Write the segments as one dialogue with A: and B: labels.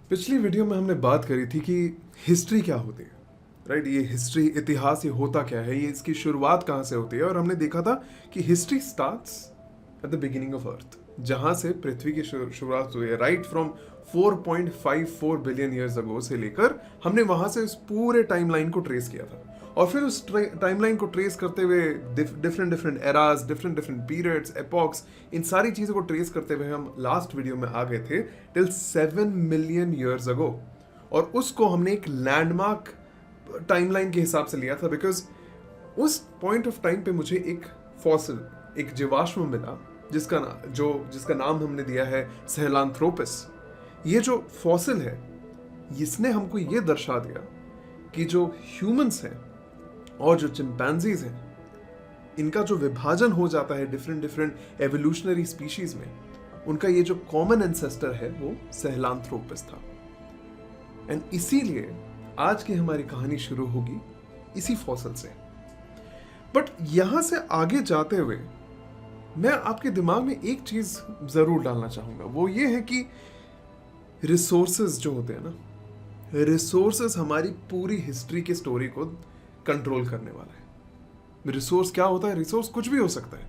A: पिछली वीडियो में हमने बात करी थी कि हिस्ट्री क्या होती है, राइट। ये हिस्ट्री, इतिहास, ये होता क्या है, ये इसकी शुरुआत कहाँ से होती है। और हमने देखा था कि history starts at the beginning of earth, जहाँ से पृथ्वी की शुरुआत हुई है, right from 4.54 billion years ago से लेकर हमने वहाँ से उस पूरे टाइमलाइन को ट्रेस किया था। और फिर उस टाइमलाइन को ट्रेस करते हुए different different eras, different different periods, epochs, इन सारी चीज़ों को ट्रेस करते हुए हम लास्ट वीडियो में आ गए थे टिल 7 मिलियन ईयर्स अगो। और उसको हमने एक लैंडमार्क टाइमलाइन के हिसाब से लिया था, बिकॉज उस पॉइंट ऑफ टाइम पे मुझे एक फॉसिल, एक जीवाश्म मिला जिसका नाम हमने दिया है सहेलांथ्रोपस। ये जो फॉसिल है, इसने हमको ये दर्शा दिया कि जो ह्यूमंस हैं और जो चिंपैंजीज हैं, इनका जो विभाजन हो जाता है डिफरेंट डिफरेंट एवोल्यूशनरी स्पीशीज में, उनका ये जो कॉमन एंसेस्टर है वो सहेलांथ्रोपस था। एंड इसीलिए आज की हमारी कहानी शुरू होगी इसी फॉसिल से। बट यहां से आगे जाते हुए मैं आपके दिमाग में एक चीज जरूर डालना चाहूंगा, वो ये है कि रिसोर्सेज जो होते हैं ना, रिसोर्सेज हमारी पूरी हिस्ट्री की स्टोरी को कंट्रोल करने वाला है। रिसोर्स क्या होता है? रिसोर्स कुछ भी हो सकता है।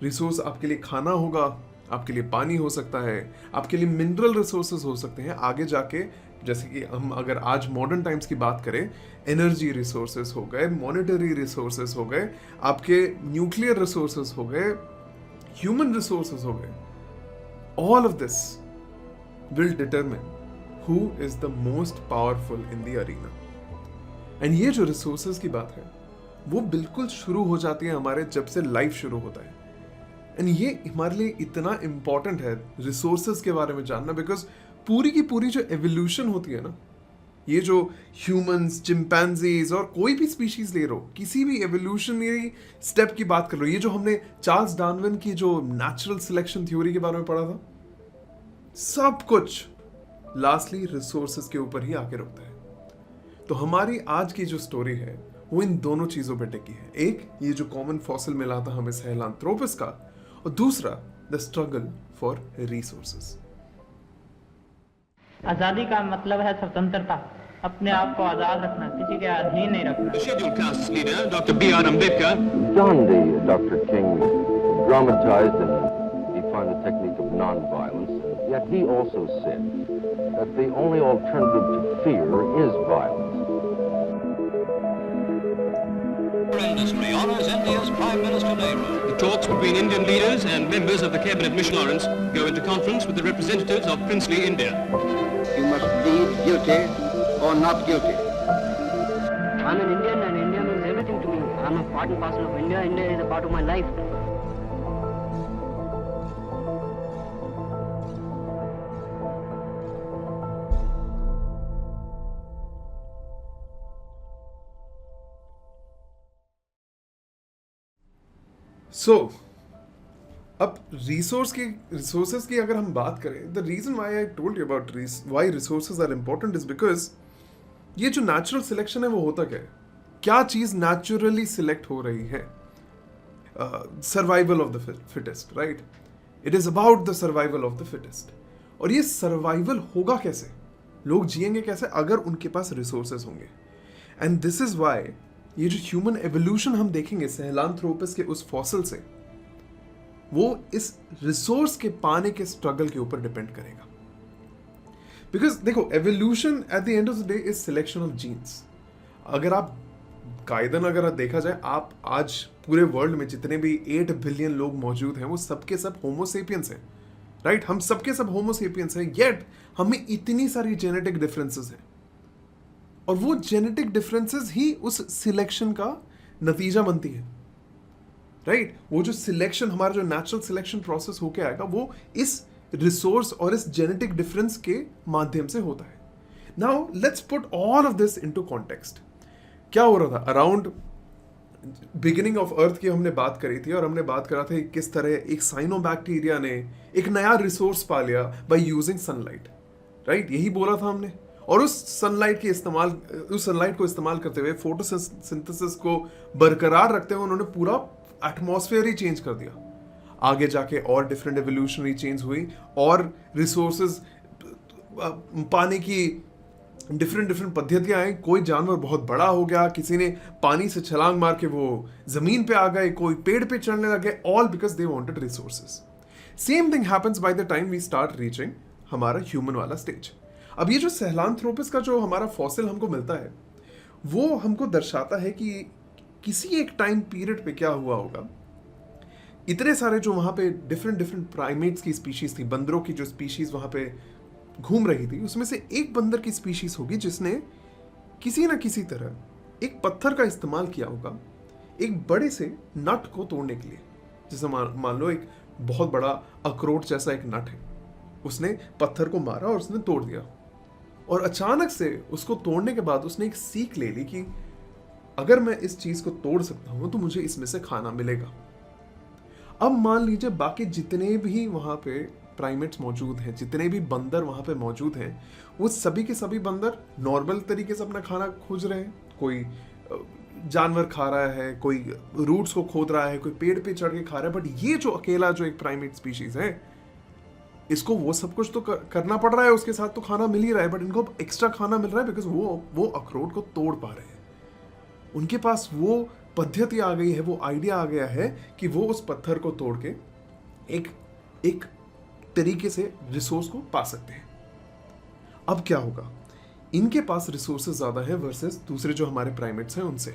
A: रिसोर्स आपके लिए खाना होगा, आपके लिए पानी हो सकता है, आपके लिए मिनरल रिसोर्सेज हो सकते हैं आगे जाके। जैसे कि हम अगर आज मॉडर्न टाइम्स की बात करें, एनर्जी रिसोर्सेज हो गए, मॉनेटरी रिसोर्सेज हो गए, आपके न्यूक्लियर रिसोर्सेज हो गए, ह्यूमन रिसोर्सेज हो गए। All of this will determine who is the most powerful in the arena. And ये जो रिसोर्सेज की बात है वो बिल्कुल शुरू हो जाती है हमारे जब से लाइफ शुरू होता है। एंड ये हमारे लिए इतना इंपॉर्टेंट है रिसोर्सेज के बारे में जानना, बिकॉज पूरी की पूरी जो एवोल्यूशन होती है ना, ये जो ह्यूमंस, चिंपैंजीज और कोई भी स्पीशीज ले लो, किसी भी एवोल्यूशनरी स्टेप की बात कर लो, ये जो हमने चार्ल्स डार्विन की जो नेचुरल सिलेक्शन थ्योरी के बारे में पढ़ा था, सब कुछ लास्टली रिसोर्सेज के ऊपर ही आके रुकता है। तो हमारी आज की जो स्टोरी है वो इन दोनों चीजों पे टिकी है। एक, ये जो कॉमन फॉसिल मिला था हमें सहेलांथ्रोपस का, और दूसरा द स्ट्रगल फॉर रिसोर्सेज।
B: आजादी का मतलब है स्वतंत्रता, अपने आप को आजाद रखना, किसी के अधीन नहीं रखना।
C: The scheduled cast's leader, Dr. B.R. Ambedkar.
D: Gandhi, Dr. King, dramatized and defined the technique of non-violence, yet he also said that the only alternative to fear is violence.
E: Industry honors India's Prime Minister Nehru.
C: The talks between Indian leaders and members of the Cabinet Mission Lawrence go into conference with the representatives of princely India.
F: You must plead guilty or not guilty.
G: I'm an Indian and India means everything to me. I'm a part and parcel of India. India is a part of my life.
A: सो अब resources की अगर हम बात करें, the reason why I told you about why resources are important is because ये जो natural selection है वो होता क्या चीज नेचुरली सिलेक्ट हो रही है? Survival of the fittest, right. It is about the survival of the fittest. और ये सर्वाइवल होगा कैसे, लोग जिएंगे कैसे? अगर उनके पास रिसोर्सेज होंगे। एंड दिस इज वाई ये जो ह्यूमन एवोल्यूशन हम देखेंगे सहेलांथ्रोपस के उस फॉसिल से, वो इस रिसोर्स के पाने के स्ट्रगल के ऊपर डिपेंड करेगा। बिकॉज देखो, evolution at the end of the day is selection of genes. अगर आप कायदन अगर देखा जाए, आप आज पूरे वर्ल्ड में जितने भी 8 बिलियन लोग मौजूद हैं वो सबके सब होमोसेपियंस हैं, राइट। हम सबके सब होमोसेपियंस हैं, येट हमें इतनी सारी जेनेटिक डिफरेंसेस हैं। और वो जेनेटिक डिफरेंसेस ही उस सिलेक्शन का नतीजा बनती है, राइट। वो जो सिलेक्शन, हमारा जो नेचुरल सिलेक्शन प्रोसेस होके आएगा, वो इस रिसोर्स और इस जेनेटिक डिफरेंस के माध्यम से होता है। Now let's put all of this into context. क्या हो रहा था अराउंड बिगिनिंग ऑफ अर्थ की हमने बात करी थी, और हमने बात करा था किस तरह एक साइनोबैक्टीरिया ने एक नया रिसोर्स पा लिया बाय यूजिंग सनलाइट, राइट। यही बोला था हमने। और उस सनलाइट को इस्तेमाल करते हुए, फोटोसिंथेसिस को बरकरार रखते हुए, उन्होंने पूरा एटमॉस्फेयर ही चेंज कर दिया। आगे जाके और डिफरेंट एवोल्यूशनरी चेंज हुई और रिसोर्सेज पाने की डिफरेंट पद्धतियां आई। कोई जानवर बहुत बड़ा हो गया, किसी ने पानी से छलांग मार के वो जमीन पे आ गए, कोई पेड़ पे चढ़ने लगे, all because they wanted resources. Same thing happens by the time we start reaching हमारा ह्यूमन वाला स्टेज। अब ये जो सहेलांथ्रोपस का जो हमारा फॉसिल हमको मिलता है वो हमको दर्शाता है कि किसी एक टाइम पीरियड पे क्या हुआ होगा। इतने सारे जो वहां पे डिफरेंट प्राइमेट्स की स्पीशीज थी, बंदरों की जो स्पीशीज वहां पे घूम रही थी, उसमें से एक बंदर की स्पीशीज होगी जिसने किसी ना किसी तरह एक पत्थर का इस्तेमाल किया होगा एक बड़े से नट को तोड़ने के लिए। जैसे मान लो एक बहुत बड़ा अखरोट जैसा एक नट है, उसने पत्थर को मारा और उसने तोड़ दिया, और अचानक से उसको तोड़ने के बाद उसने एक सीख ले ली कि अगर मैं इस चीज को तोड़ सकता हूं तो मुझे इसमें से खाना मिलेगा। अब मान लीजिए बाकी जितने भी वहां पे प्राइमेट्स मौजूद हैं, जितने भी बंदर वहां पे मौजूद हैं, वो सभी के सभी बंदर नॉर्मल तरीके से अपना खाना खोज रहे हैं। कोई जानवर खा रहा है, कोई रूट्स को खोद रहा है, कोई पेड़ पे चढ़ के खा रहा है, बट ये जो अकेला जो एक प्राइमेट स्पीशीज है, इसको वो सब कुछ तो करना पड़ रहा है, उसके साथ तो खाना मिल ही रहा है, बट इनको एक्स्ट्रा खाना मिल रहा है बिकॉज वो अखरोट को तोड़ पा रहे हैं। उनके पास वो पद्धति आ गई है, वो आइडिया आ गया है कि वो उस पत्थर को तोड़ के एक तरीके से रिसोर्स को पा सकते हैं। अब क्या होगा, इनके पास रिसोर्सेज ज्यादा है वर्सेस दूसरे जो हमारे प्राइमेट्स हैं उनसे,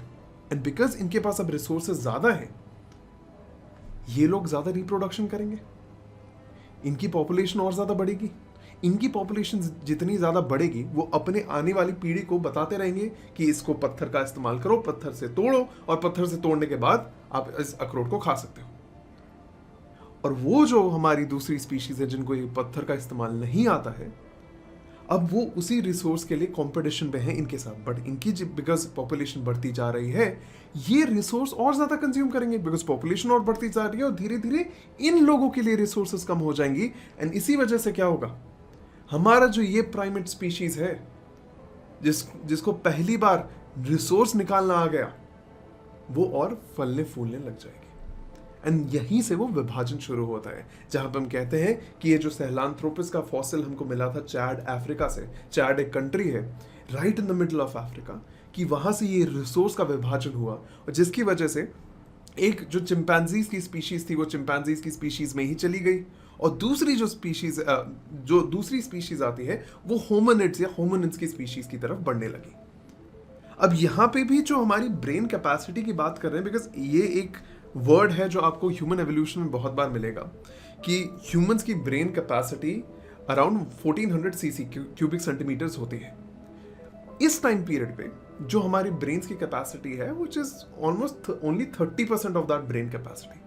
A: एंड बिकॉज इनके पास अब रिसोर्सेज ज्यादा है, ये लोग ज्यादा रिप्रोडक्शन करेंगे, इनकी पॉपुलेशन और ज्यादा बढ़ेगी। इनकी पॉपुलेशन जितनी ज्यादा बढ़ेगी वो अपने आने वाली पीढ़ी को बताते रहेंगे कि इसको पत्थर का इस्तेमाल करो, पत्थर से तोड़ो, और पत्थर से तोड़ने के बाद आप इस अखरोट को खा सकते हो। और वो जो हमारी दूसरी स्पीशीज है जिनको ये पत्थर का इस्तेमाल नहीं आता है, अब वो उसी रिसोर्स के लिए कंपटीशन पे है इनके साथ, बट इनकी बिकॉज पॉपुलेशन बढ़ती जा रही है, ये रिसोर्स और ज्यादा कंज्यूम करेंगे बिकॉज पॉपुलेशन और बढ़ती जा रही है, और धीरे धीरे इन लोगों के लिए रिसोर्सेज कम हो जाएंगी। एंड इसी वजह से क्या होगा, हमारा जो ये प्राइमेट स्पीशीज है जिसको पहली बार रिसोर्स निकालना आ गया, वो और फलने फूलने लग जाएगी। एंड यहीं से वो विभाजन शुरू होता है, जहां पे हम कहते हैं कि ये जो सहेलांथ्रोपस का फॉसिल हमको मिला था चैड अफ्रीका से, चैड एक कंट्री है right in the middle of Africa, कि वहां से ये रिसोर्स का विभाजन हुआ, और जिसकी वजह से एक जो चिंपैंजीज की स्पीशीज थी वो चिंपैंजीज की स्पीशीज में ही चली गई, और दूसरी जो दूसरी स्पीशीज आती है वो होमिनिड्स या होमिनिड्स की स्पीशीज की तरफ बढ़ने लगी। अब यहां पे भी जो हमारी ब्रेन कैपेसिटी की बात कर रहे हैं, बिकॉज ये एक वर्ड है जो आपको ह्यूमन एवोल्यूशन में बहुत बार मिलेगा कि ह्यूमंस की brain capacity around 1400 CC cubic centimetres होती है। इस टाइम पीरियड पे जो हमारी ब्रेन्स की कैपेसिटी है which is almost only 30% of that brain capacity,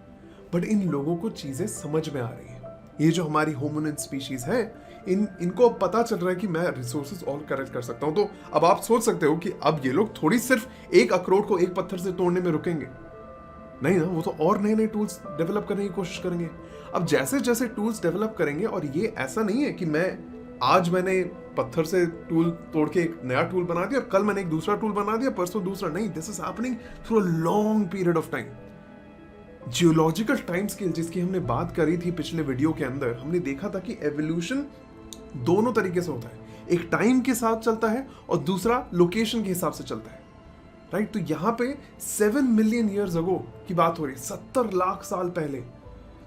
A: but in लोगों को चीजें समझ में आ रही है। ये जो हमारी होमिनिड स्पीशीज है, इनको अब पता चल रहा है कि मैं रिसोर्सेज और कलेक्ट कर सकता हूं। तो अब आप सोच सकते हो कि अब ये लोग थोड़ी सिर्फ एक अखरोट को एक पत्थर से तोड़ने में रुकेंगे, नहीं ना, वो तो और नए नए टूल्स डेवलप करने की कोशिश करेंगे। अब जैसे जैसे टूल्स डेवलप करेंगे, और ये ऐसा नहीं है कि मैंने पत्थर से टूल तोड़ के एक नया टूल बना दिया और कल मैंने एक दूसरा टूल बना दिया, परसों दूसरा, नहीं, this is happening through a long period of time. Geological time scale जिसकी हमने बात करी थी पिछले वीडियो के अंदर, हमने देखा था कि एवोल्यूशन दोनों तरीके से होता है, एक टाइम के साथ चलता है और दूसरा लोकेशन के हिसाब से चलता है, राइट। तो यहां पे 7 मिलियन ईयर्स अगो की बात हो रही है, 70 लाख साल पहले।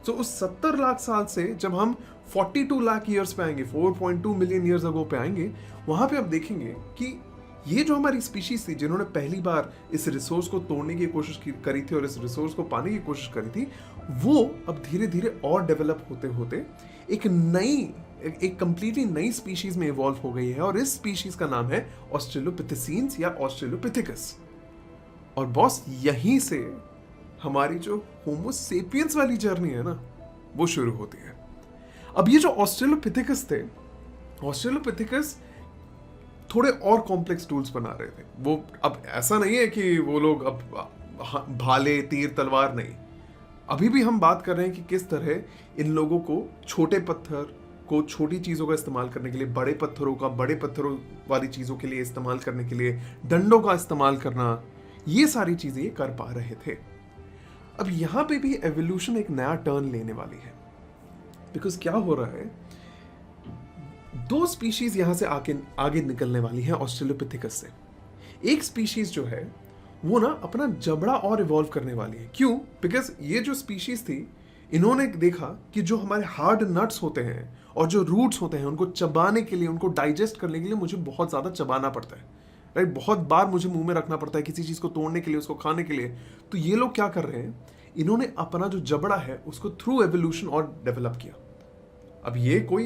A: तो उस 70 लाख साल से जब हम 42 लाख ईयर्स पे आएंगे, 4.2 मिलियन ईयर्स अगो पे आएंगे, वहां पे आप देखेंगे कि ये जो हमारी स्पीशीज थी जिन्होंने पहली बार इस रिसोर्स को तोड़ने की कोशिश करी थी और इस रिसोर्स को पाने की कोशिश करी थी, वो अब धीरे धीरे और डेवलप होते होते एक कंप्लीटली नई स्पीशीज में इवॉल्व हो गई है, और इस स्पीशीज का नाम है ऑस्ट्रेलोपिथेसीन्स या ऑस्ट्रेलोपिथेकस। और बॉस, यहीं से हमारी जो होमो सेपियंस वाली जर्नी है ना, वो शुरू होती है। अब ये जो ऑस्ट्रेलोपिथेकस थे, ऑस्ट्रेलोपिथेकस थोड़े और कॉम्प्लेक्स टूल्स बना रहे थे। वो अब ऐसा नहीं है कि वो लोग अब भाले, तीर, तलवार, नहीं, अभी भी हम बात कर रहे हैं कि किस तरह इन लोगों को छोटे पत्थर को छोटी चीजों का इस्तेमाल करने के लिए, बड़े पत्थरों वाली चीजों के लिए इस्तेमाल करने के लिए, डंडों का इस्तेमाल करना, ये सारी चीजें ये कर पा रहे थे। अब यहां पे भी एवोल्यूशन एक नया टर्न लेने वाली है, बिकॉज क्या हो रहा है, दो स्पीशीज यहां से आगे निकलने वाली हैं ऑस्ट्रेलोपिथेकस से। एक स्पीशीज जो है वो ना अपना जबड़ा और इवॉल्व करने वाली है। क्यों? बिकॉज ये जो स्पीशीज थी, इन्होंने देखा कि जो हमारे हार्ड नट्स होते हैं और जो रूट्स होते हैं, उनको चबाने के लिए, उनको डाइजेस्ट करने के लिए मुझे बहुत ज़्यादा चबाना पड़ता है, राइट? बहुत बार मुझे मुंह में रखना पड़ता है किसी चीज़ को तोड़ने के लिए, उसको खाने के लिए। तो ये लोग क्या कर रहे हैं, इन्होंने अपना जो जबड़ा है उसको थ्रू एवोल्यूशन और डेवलप किया। अब ये कोई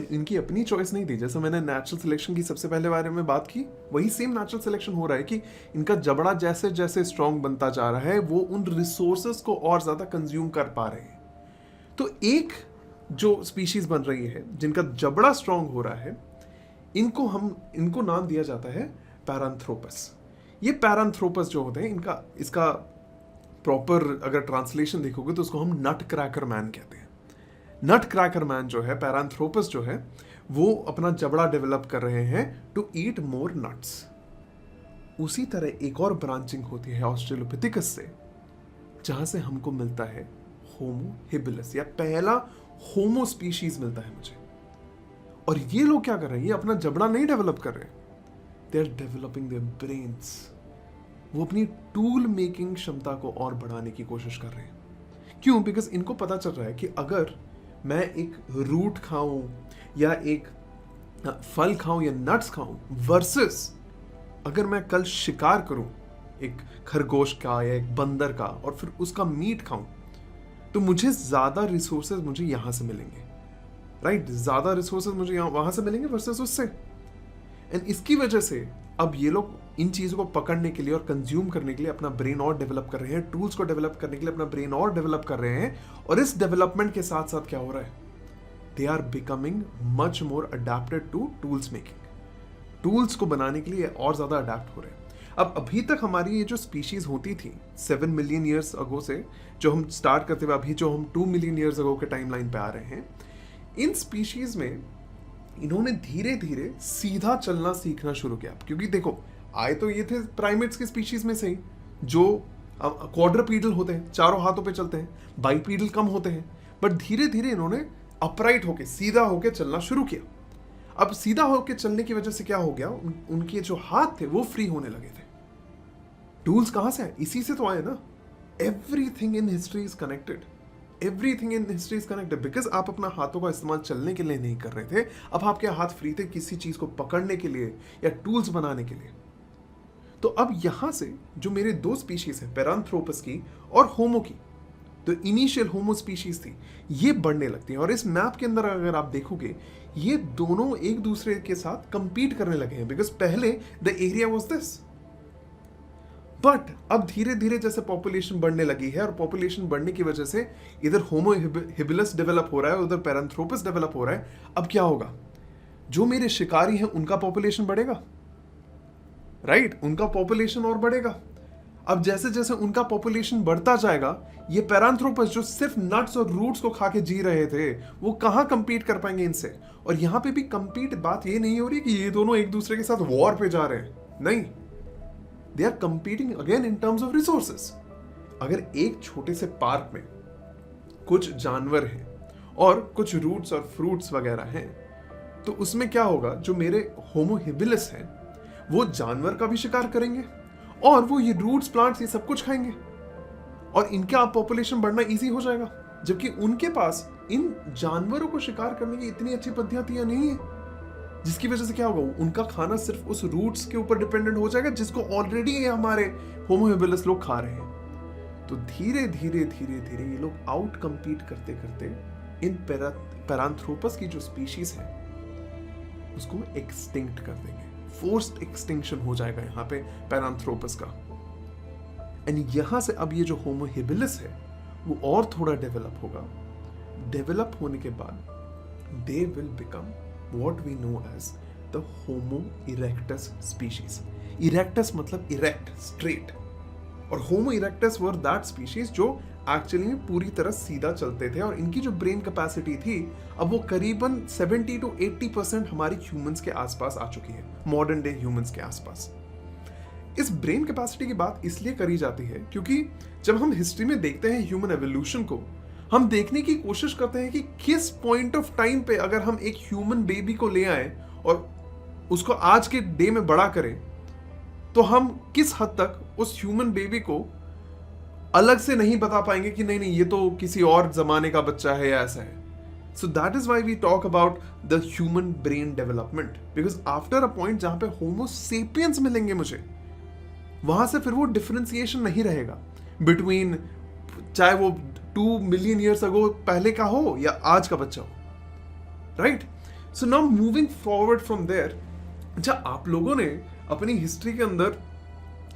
A: इनकी अपनी चॉइस नहीं थी। जैसे मैंने नेचुरल सिलेक्शन की सबसे पहले बारे में बात की, वही सेम नेचुरल सिलेक्शन हो रहा है कि इनका जबड़ा जैसे जैसे स्ट्रॉन्ग बनता जा रहा है, वो उन रिसोर्सेस को और ज़्यादा कंज्यूम कर पा रहे हैं। तो एक जो स्पीशीज बन रही है जिनका जबड़ा स्ट्रॉन्ग हो रहा है, इनको नाम दिया जाता है पैरांथ्रोपस। ये पैरांथ्रोपस जो होते हैं, इसका प्रॉपर अगर ट्रांसलेशन देखोगे तो उसको हम नट क्रैकर मैन कहते हैं। नट क्रैकर मैन जो है, पैरांथ्रोपस जो है, वो अपना जबड़ा डेवलप कर रहे हैं टू ईट मोर नट्स। उसी तरह एक और ब्रांचिंग होती है ऑस्ट्रेलोपिथेकस से, जहां से हमको मिलता है होमो हेबिलस, या पहला होमो स्पीशीज मिलता है मुझे। और ये लोग क्या कर रहे हैं, ये अपना जबड़ा नहीं डेवलप कर रहे, they are developing their brains. वो अपनी टूल मेकिंग क्षमता को और बढ़ाने की कोशिश कर रहे हैं। क्यों? बिकॉज इनको पता चल रहा है कि अगर मैं एक रूट खाऊं या एक फल खाऊं या नट्स खाऊं, वर्सेस अगर मैं कल शिकार करूं एक खरगोश का या एक बंदर का और फिर उसका मीट खाऊं, तो मुझे ज्यादा रिसोर्सेज मुझे यहां से मिलेंगे, राइट? ज्यादा रिसोर्सेज मुझे वहां से मिलेंगे वर्सेस उससे। एंड इसकी वजह से अब ये लोग इन चीज़ों को पकड़ने के लिए और कंज्यूम करने के लिए अपना ब्रेन और डेवलप कर रहे हैं, टूल्स को डेवलप करने के लिए अपना ब्रेन और डेवलप कर रहे हैं। और इस डेवलपमेंट के साथ साथ क्या हो रहा है, they are becoming much more adapted to tools making. Tools को बनाने के लिए और ज़्यादा अडेप्ट हो रहे हैं। अब अभी तक हमारी ये जो स्पीशीज होती थी 7 मिलियन ईयर्स अगो से, जो हम स्टार्ट करते हुए अभी जो हम 2 मिलियन ईयर्स अगो के टाइमलाइन पे आ रहे हैं, इन स्पीशीज में इन्होंने धीरे धीरे सीधा चलना सीखना शुरू किया। क्योंकि देखो, आए तो ये थे प्राइमेट्स के स्पीशीज में से ही, जो क्वाड्रपीडल होते हैं, चारों हाथों पे चलते हैं, बाइपीडल कम होते हैं, बट धीरे धीरे इन्होंने अपराइट होके, सीधा होके चलना शुरू किया। अब सीधा होके चलने की वजह से क्या हो गया, उनके जो हाथ थे वो फ्री होने लगे थे। टूल्स कहां से आए? इसी से तो आए ना। Everything in history is connected, everything in history is connected. Because आप अपना हाथों का इस्तेमाल चलने के लिए नहीं कर रहे थे, अब आपके हाथ फ्री थे किसी चीज को पकड़ने के लिए या टूल्स बनाने के लिए। तो अब यहां से जो मेरे दो स्पीशीज है, पैरांथ्रोपस की और होमो की, तो इनिशियल होमो स्पीशीज थी, ये बढ़ने लगती हैं। और इस मैप के अंदर अगर आप देखोगे, ये दोनों एक दूसरे के साथ कंपीट करने लगे हैं। बिकॉज पहले the area was this, but अब धीरे धीरे जैसे पॉपुलेशन बढ़ने लगी है और पॉपुलेशन बढ़ने की वजह से इधर होमो हेबिलस डेवलप हो रहा है, उधर पैरांथ्रोपस डेवलप हो रहा है। अब क्या होगा, जो मेरे शिकारी हैं उनका पॉपुलेशन बढ़ेगा, राइट? उनका पॉपुलेशन और बढ़ेगा। अब जैसे जैसे उनका पॉपुलेशन बढ़ता जाएगा, ये पैरांथ्रोपस जो सिर्फ नट्स और रूट्स को खा के जी रहे थे, वो कहां कंपीट कर पाएंगे इनसे? और यहां पे भी कंपीट, बात ये नहीं हो रही कि ये दोनों एक दूसरे के साथ वॉर पे जा रहे हैं, नहीं, they are competing again in terms of resources. अगर एक छोटे से पार्क में कुछ जानवर हैं और कुछ रूट्स और फ्रूट्स वगैरह हैं, तो उसमें क्या होगा, जो मेरे होमो हेबिलस हैं वो जानवर का भी शिकार करेंगे और वो ये रूट्स, प्लांट्स, ये सब कुछ खाएंगे और इनका पॉपुलेशन बढ़ना इजी हो जाएगा। जबकि उनके पास इन जानवरों को शिकार करने की इतनी अच्छी पद्धतियां नहीं है, जिसकी वजह से क्या होगा, उनका खाना सिर्फ उस रूट्स के ऊपर डिपेंडेंट हो जाएगा जिसको ऑलरेडी हमारे होमो हेबिलस लोग खा रहे हैं। तो धीरे धीरे धीरे धीरे ये लोग आउट कंपीट करते करते इन पैरांथ्रोपस की जो स्पीशीज है उसको एक्सटिंक्ट कर देंगे। फोर्स्ड एक्सटिंक्शन हो जाएगा यहाँ पे पैरांथ्रोपस का। एंड यहां से अब ये जो होमो हेबिलस है वो और थोड़ा डेवलप होगा। डेवलप होने के बाद they will become what we know as the Homo erectus species. Erectus मतलब erect, straight. और Homo erectus were that species जो एक्चुअली में पूरी तरह सीधा चलते थे और इनकी जो ब्रेन कैपेसिटी थी अब वो करीबन 70 to 80% हमारी ह्यूमंस के आसपास आ चुकी है, मॉडर्न डे ह्यूमंस के आसपास। इस ब्रेन कैपेसिटी की बात इसलिए करी जाती है क्योंकि जब हम हिस्ट्री में देखते हैं ह्यूमन एवोल्यूशन को, हम देखने की कोशिश करते हैं कि किस पॉइंट ऑफ टाइम पे अगर हम एक ह्यूमन बेबी को ले आए और उसको आज के डे में बड़ा करें, तो हम किस हद तक उस ह्यूमन बेबी को अलग से नहीं बता पाएंगे कि नहीं नहीं ये तो किसी और जमाने का बच्चा है या ऐसा है. So that is why we talk about the human brain development, because after a point जहां पे होमो सेपियंस मिलेंगे मुझे, वहां से फिर वो डिफरेंशिएशन नहीं रहेगा बिटवीन चाहे वो 2 मिलियन ईयर्स अगो पहले का हो या आज का बच्चा हो, right. So now moving forward from there, अच्छा आप लोगों ने अपनी हिस्ट्री के अंदर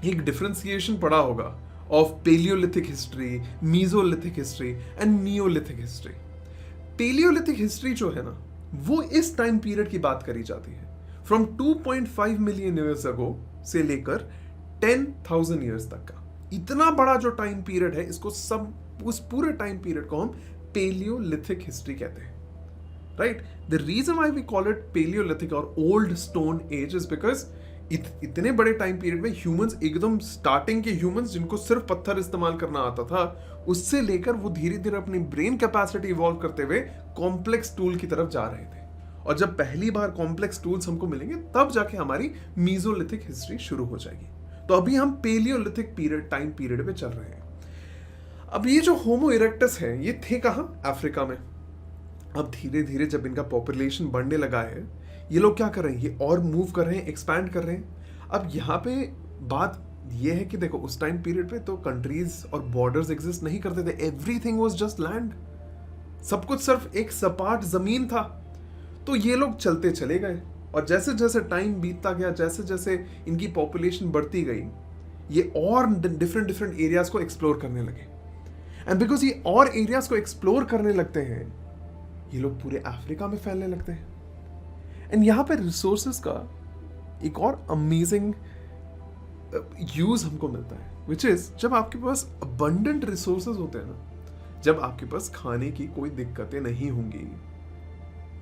A: एक डिफरेंशिएशन पढ़ा होगा of palaeolithic history, mesolithic history and neolithic history. Palaeolithic history जो है ना, वो इस टाइम पीरियड की बात करी जाती है फ्रॉम 2.5 मिलियन ईयर्स अगो से लेकर 10,000 ईयर्स तक का. इतना बड़ा जो टाइम पीरियड है, इसको सब उस पूरे टाइम पीरियड को हम पेलियोलिथिक हिस्ट्री कहते हैं, right. The reason why we call it paleolithic और old stone age is because इतने बड़े टाइम पीरियड में ह्यूमंस, एकदम स्टार्टिंग के ह्यूमंस जिनको सिर्फ पत्थर इस्तेमाल करना आता था, उससे लेकर वो धीरे धीरे अपनी ब्रेन कैपेसिटी इवॉल्व करते हुए कॉम्प्लेक्स टूल की तरफ जा रहे थे. और जब पहली बार कॉम्प्लेक्स टूल्स हमको मिलेंगे, तब जाके हमारी मीजोलिथिक हिस्ट्री शुरू हो जाएगी. तो अभी हम पेलियोलिथिक पीरियड, टाइम पीरियड पे चल रहे हैं. अब ये जो होमो इरेक्टस है, ये थे कहां? अफ्रीका में. अब धीरे धीरे जब इनका पॉपुलेशन बढ़ने लगा है, ये लोग क्या कर रहे हैं, ये और मूव कर रहे हैं, एक्सपैंड कर रहे हैं. अब यहाँ पे बात ये है कि देखो, उस टाइम पीरियड पे तो कंट्रीज और बॉर्डर्स एग्जिस्ट नहीं करते थे. Everything was just land. सब कुछ सिर्फ एक सपाट जमीन था. तो ये लोग चलते चले गए, और जैसे जैसे टाइम बीतता गया, जैसे जैसे इनकी पॉपुलेशन बढ़ती गई, ये और डिफरेंट डिफरेंट एरियाज को एक्सप्लोर करने लगे. एंड बिकॉज ये और एरियाज को एक्सप्लोर करने लगते हैं, ये लोग पूरे अफ्रीका में फैलने लगते हैं. एंड यहाँ पे रिसोर्सेज का एक और अमेजिंग यूज हमको मिलता है, विच इज जब आपके पास अबंडेंट रिसोर्सेज होते हैं ना, जब आपके पास खाने की कोई दिक्कतें नहीं होंगी,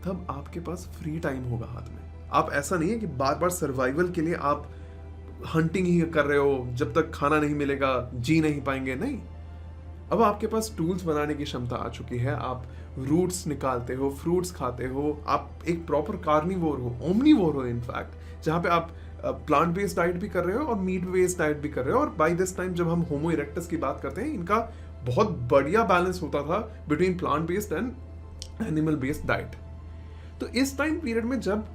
A: तब आपके पास फ्री टाइम होगा हाथ में. आप ऐसा नहीं है कि बार बार सर्वाइवल के लिए आप हंटिंग ही कर रहे हो, जब तक खाना नहीं मिलेगा जी नहीं पाएंगे. नहीं, अब आपके पास टूल्स बनाने की क्षमता आ चुकी है. आप रूट्स निकालते हो, फ्रूट्स खाते हो, आप एक प्रॉपर कार्निवोर हो, ओमनीवोर हो इनफैक्ट, जहाँ पे आप प्लांट बेस्ड डाइट भी कर रहे हो और मीट बेस्ड डाइट भी कर रहे हो. और बाय दिस टाइम जब हम होमो इरेक्टस की बात करते हैं, इनका बहुत बढ़िया बैलेंस होता था between plant based and animal based diet. तो इस टाइम पीरियड में जब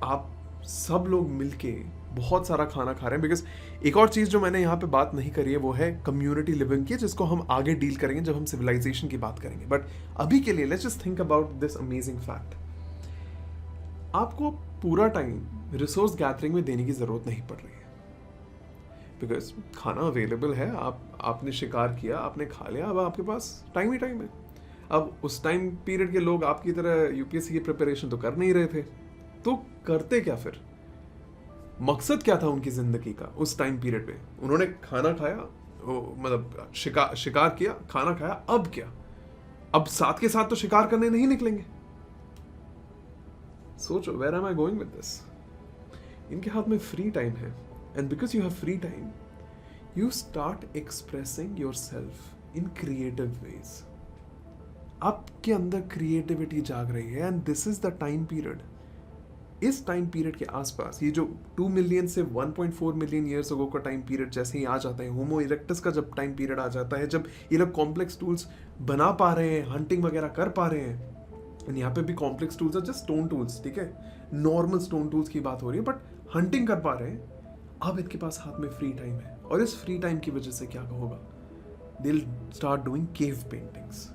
A: आप सब लोग मिलके बहुत सारा खाना खा रहे हैं, बिकॉज एक और चीज जो मैंने यहाँ पे बात नहीं करी है, वो है कम्युनिटी लिविंग की, जिसको हम आगे डील करेंगे जब हम सिविलाइजेशन की बात करेंगे. बट अभी के लिए let's just think about this amazing fact. आपको पूरा टाइम रिसोर्स गैदरिंग में देने की जरूरत नहीं पड़ रही है, बिकॉज खाना अवेलेबल है. आपने शिकार किया, आपने खा लिया, अब आपके पास टाइम ही टाइम है. अब उस टाइम पीरियड के लोग आपकी तरह यूपीएससी की प्रिपरेशन तो कर नहीं रहे थे, तो करते क्या फिर? मकसद क्या था उनकी जिंदगी का उस टाइम पीरियड पे? उन्होंने खाना खाया, मतलब शिकार किया, खाना खाया, अब क्या? अब साथ के साथ तो शिकार करने नहीं निकलेंगे. सोचो, where am I going with this? इनके हाथ में फ्री टाइम है, and because you have free time, you start expressing yourself in creative ways. आपके अंदर क्रिएटिविटी जाग रही है, and this is the time period. इस टाइम पीरियड के आसपास, ये जो 2 मिलियन से 1.4 मिलियन ईयर्स अगो का टाइम पीरियड जैसे ही आ जाता है, होमो इरेक्टस का जब टाइम पीरियड आ जाता है, जब ये लोग कॉम्प्लेक्स टूल्स बना पा रहे हैं, हंटिंग वगैरह कर पा रहे हैं, एंड यहाँ पे भी कॉम्प्लेक्स टूल्स है, जस्ट स्टोन टूल्स, ठीक है, नॉर्मल स्टोन टूल्स की बात हो रही है, बट हंटिंग कर पा रहे हैं. अब इनके पास हाथ में फ्री टाइम है, और इस फ्री टाइम की वजह से क्या होगा? They will start doing cave paintings.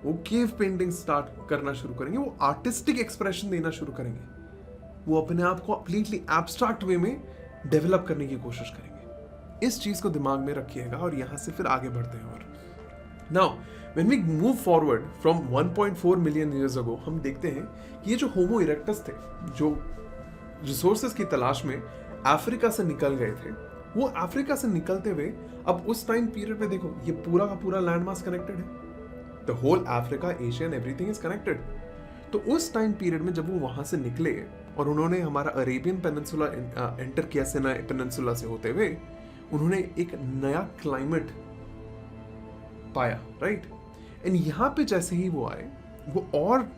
A: वो केव पेंटिंग स्टार्ट करना शुरू करेंगे, वो आर्टिस्टिक एक्सप्रेशन देना शुरू करेंगे, वो अपने आप को कंप्लीटली एब्स्ट्रैक्ट वे में डेवलप करने की कोशिश करेंगे. इस चीज को दिमाग में रखिएगा, और यहां से फिर आगे बढ़ते हैं. और now when we move forward from 1.4 million years ago, हम देखते हैं कि ये जो होमो इरेक्टस थे, जो रिसोर्सेज की तलाश में अफ्रीका से निकल गए थे, वो अफ्रीका से निकलते हुए अब उस टाइम पीरियड में देखो, ये पूरा का पूरा लैंड मास कनेक्टेड है. The whole Africa, Asia and everything is connected. तो उस टाइम पीरियड में जब वो वहां से निकले और उन्होंने हमारा अरेबियन पेनिनसुला एंटर किया, सिनाई पेनिनसुला से होते हुए, उन्होंने एक नया क्लाइमेट पाया, राइट. एंड यहाँ पे जैसे ही वो आए, वो और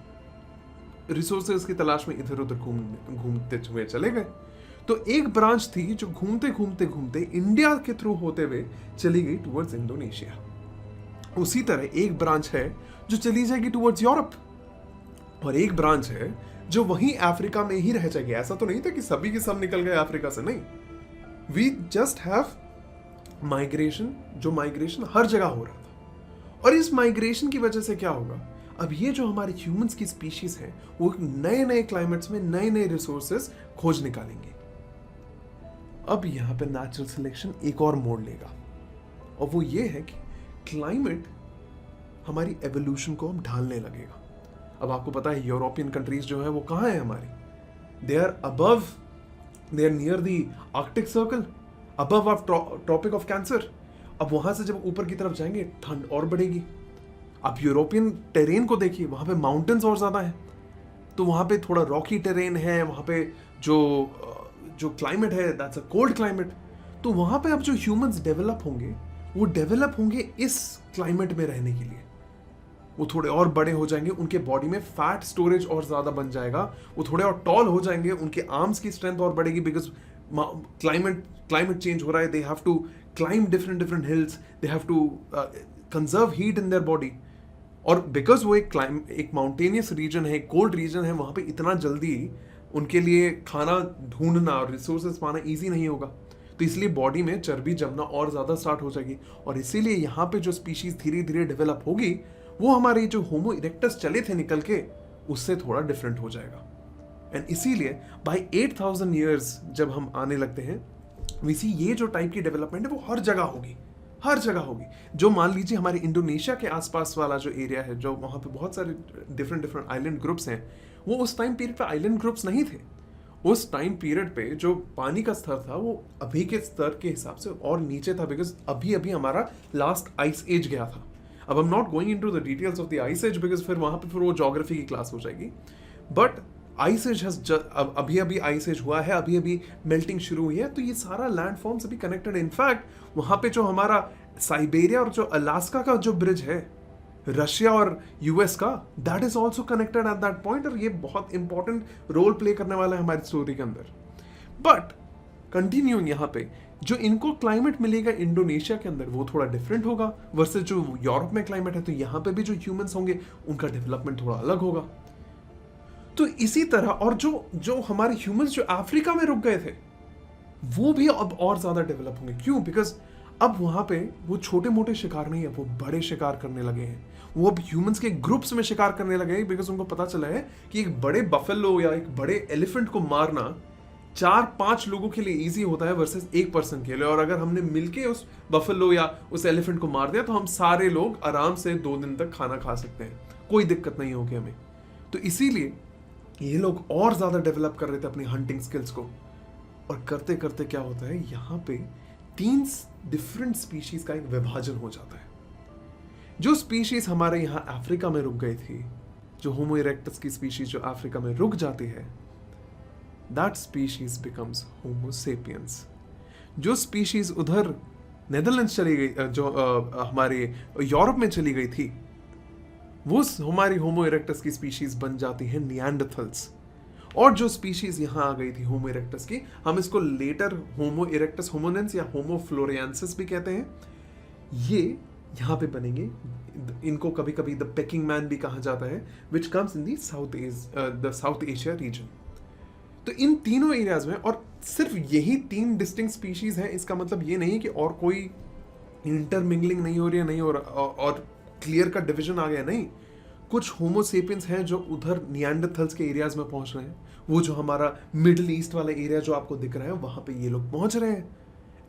A: रिसोर्सेज की तलाश में इधर उधर घूमते हुए चले गए। तो एक ब्रांच थी जो घूमते घूमते घूमते इंडिया के थ्रू होते हुए चली गई टुवर्ड्स इंडोनेशिया। उसी तरह एक ब्रांच है जो चली जाएगी टुवर्ड्स यूरोप, और एक ब्रांच है जो वहीं अफ्रीका में ही रह जाएगी। ऐसा तो नहीं था कि सभी के सब निकल गए अफ्रीका से, नहीं। वी जस्ट हैव माइग्रेशन, जो माइग्रेशन हर जगह हो रहा था। और इस माइग्रेशन की वजह से क्या होगा, अब ये जो हमारे ह्यूमंस की स्पीशीज है वो नए नए क्लाइमेट्स में नए नए रिसोर्सेज खोज निकालेंगे। अब यहां पे नेचुरल सिलेक्शन एक और मोड़ लेगा, और वो ये है कि क्लाइमेट हमारी एवोल्यूशन को अब ढालने लगेगा। अब आपको पता है यूरोपियन कंट्रीज जो है वो कहाँ है हमारी, they are above, they are near the Arctic Circle, above of Tropic of Cancer. अब वहां से जब ऊपर की तरफ जाएंगे ठंड और बढ़ेगी। आप यूरोपियन टेरेन को देखिए, वहां पे माउंटेन्स और ज्यादा है, तो वहां पे थोड़ा रॉकी टेरेन है, वहां पे जो क्लाइमेट है दैट्स अ कोल्ड क्लाइमेट। तो वहां पे अब जो ह्यूमंस डेवलप होंगे वो डेवलप होंगे इस क्लाइमेट में रहने के लिए। वो थोड़े और बड़े हो जाएंगे, उनके बॉडी में फैट स्टोरेज और ज्यादा बन जाएगा, वो थोड़े और टॉल हो जाएंगे, उनके आर्म्स की स्ट्रेंथ और बढ़ेगी, बिकॉज क्लाइमेट चेंज हो रहा है। They have to climb different hills, they have to conserve heat in their body. और बिकॉज वो एक माउंटेनियस रीजन है, कोल्ड रीजन है, वहां पे इतना जल्दी उनके लिए खाना ढूंढना और रिसोर्सेज पाना ईजी नहीं होगा। तो इसलिए बॉडी में चर्बी जमना और ज्यादा स्टार्ट हो जाएगी, और इसीलिए यहाँ पे जो स्पीशीज धीरे धीरे डेवलप होगी वो हमारे जो होमो इरेक्टस चले थे निकल के, उससे थोड़ा डिफरेंट हो जाएगा। एंड इसीलिए बाय 8000 ईयर्स जब हम आने लगते हैं, वैसी ये जो टाइप की डेवलपमेंट है वो हर जगह होगी, हर जगह होगी। जो मान लीजिए हमारे इंडोनेशिया के आसपास वाला जो एरिया है, जो वहाँ पे बहुत सारे डिफरेंट आइलैंड ग्रुप्स हैं, वो उस टाइम पीरियड पे आइलैंड ग्रुप्स नहीं थे। उस टाइम पीरियड पे जो पानी का स्तर था वो अभी के स्तर के हिसाब से और नीचे था, बिकॉज अभी अभी हमारा लास्ट आइस एज गया था। अब I am not going into the details of the ice age, because फिर वहाँ पे फिर वो ज्योग्राफी की क्लास हो जाएगी। बट आइस एज अभी अभी आइस एज हुआ है, अभी अभी मेल्टिंग शुरू हुई है, तो ये सारा लैंड फॉर्म्स अभी कनेक्टेड है। इनफैक्ट वहाँ पे जो हमारा साइबेरिया और जो अलास्का का जो ब्रिज है रशिया और यूएस का, that is also connected at that point, और ये बहुत इंपॉर्टेंट रोल प्ले करने वाला है हमारी स्टोरी के अंदर। बट कंटिन्यूइंग यहाँ पे जो इनको क्लाइमेट मिलेगा इंडोनेशिया के अंदर वो थोड़ा डिफरेंट होगा वर्सेस जो यूरोप में क्लाइमेट है। तो यहाँ पे भी जो ह्यूमंस होंगे उनका डेवलपमेंट थोड़ा अलग होगा। तो इसी तरह और जो हमारे ह्यूमंस जो अफ्रीका में रुक गए थे वो भी अब और ज्यादा डेवलप होंगे। क्यों? बिकॉज अब वहां पे वो छोटे मोटे शिकार नहीं है, वो बड़े शिकार करने लगे हैं। वो अब ह्यूमंस के ग्रुप्स में शिकार करने लगे हैं, बिकॉज उनको पता चला है कि एक बड़े बफेलो या एक बड़े एलिफेंट को मारना 4-5 लोगों के लिए इजी होता है वर्सेस एक पर्सन के लिए। और अगर हमने मिलके उस बफेलो या उस एलिफेंट को मार दिया तो हम सारे लोग आराम से 2 दिन तक खाना खा सकते हैं, कोई दिक्कत नहीं होगी हमें। तो इसीलिए ये लोग और ज्यादा डेवलप कर रहे थे अपनी हंटिंग स्किल्स को। और करते करते क्या होता है, यहाँ पे 3 डिफरेंट स्पीशीज का एक विभाजन हो जाता है। जो स्पीशीज हमारे यहाँ अफ्रीका में रुक गई थी, जो होमो इरेक्टस की स्पीशीज जो अफ्रीका में रुक जाती है, that species becomes homo sapiens. जो स्पीशीज उधर नेदरलैंड्स चली गई, जो हमारे यूरोप में चली गई थी, वो हमारी होमो इरेक्टस की स्पीशीज बन जाती है निएंडरथल्स। और जो स्पीशीज यहाँ आ गई थी होमो इरेक्टस की, हम इसको लेटर होमो इरेक्टस होमोनेंस या होमो फ्लोरिएंसिस भी कहते हैं, ये यहाँ पे बनेंगे। इनको कभी कभी द पेकिंग मैन भी कहा जाता है, which comes in the south Asia region. तो इन तीनों एरियाज में, और सिर्फ यही 3 डिस्टिंक्ट स्पीशीज हैं, इसका मतलब ये नहीं कि और कोई इंटरमिंगलिंग नहीं हो रही है, नहीं हो रहा और क्लियर का डिवीजन आ गया, नहीं। कुछ होमो सेपियंस हैं जो उधर निएंडरथल्स के एरियाज में पहुंच रहे हैं। वो जो हमारा मिडिल ईस्ट वाला एरिया जो आपको दिख रहा है, वहां पे ये लोग पहुंच रहे हैं,